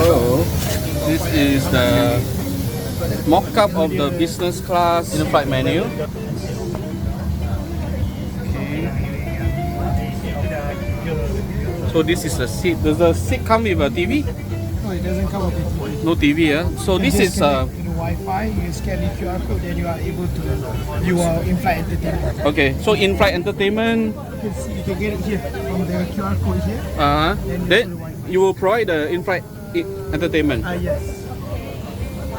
So this is the mock-up of the business class in-flight menu. Okay. So this is the seat. Does the seat come with a TV? No, it doesn't come with it. No TV, yeah. So this is Wi-Fi. You scan the QR code, then you are able to view our in-flight entertainment. okay. So in-flight entertainment. You can get it here from the QR code here. Then you will provide the in-flight entertainment. Yes.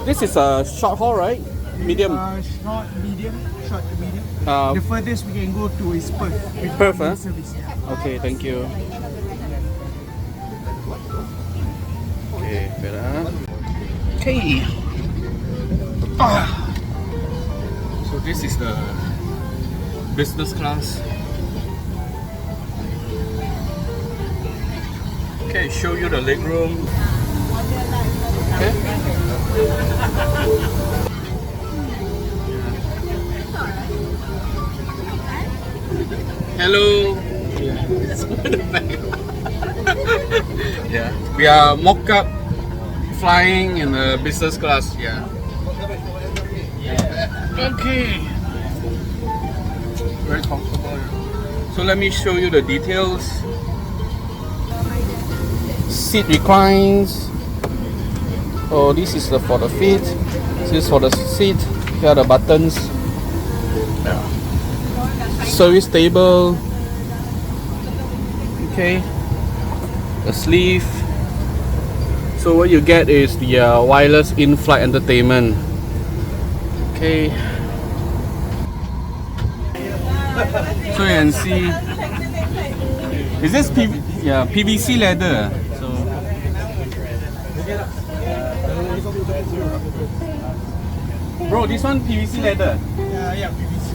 This is a short haul, right? Medium. Short, medium, short to medium. The furthest we can go to is Perth. Perth, huh? Service, yeah. Okay, thank you. Okay, better. Okay. So this is the business class. Okay, show you the leg room. Okay. Hello. Yeah, we are mock-up flying in the business class. Yeah. Okay. Very comfortable. So let me show you the details. Seat reclines. Oh, this is for the feet. This is for the seat. Here are the buttons. Yeah. Service table. Okay. The sleeve. So what you get is the wireless in-flight entertainment. Okay. So you can see. Is this PVC leather? So. Bro, this one PVC leather. Yeah, PVC.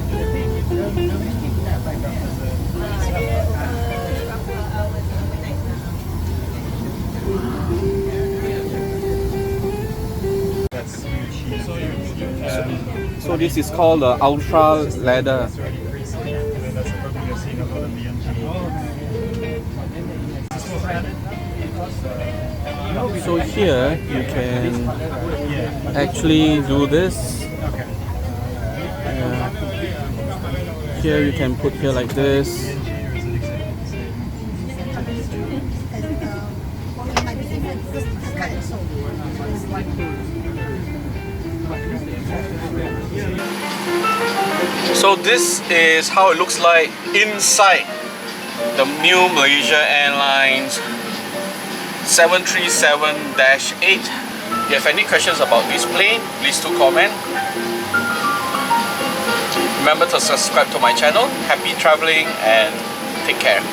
So this is called the ultra leather. So here you can actually do this. Here you can put here like this. So this is how it looks like inside the new Malaysia Airlines 737-8. If you have any questions about this plane, please do comment. Remember to subscribe to my channel. Happy traveling and take care.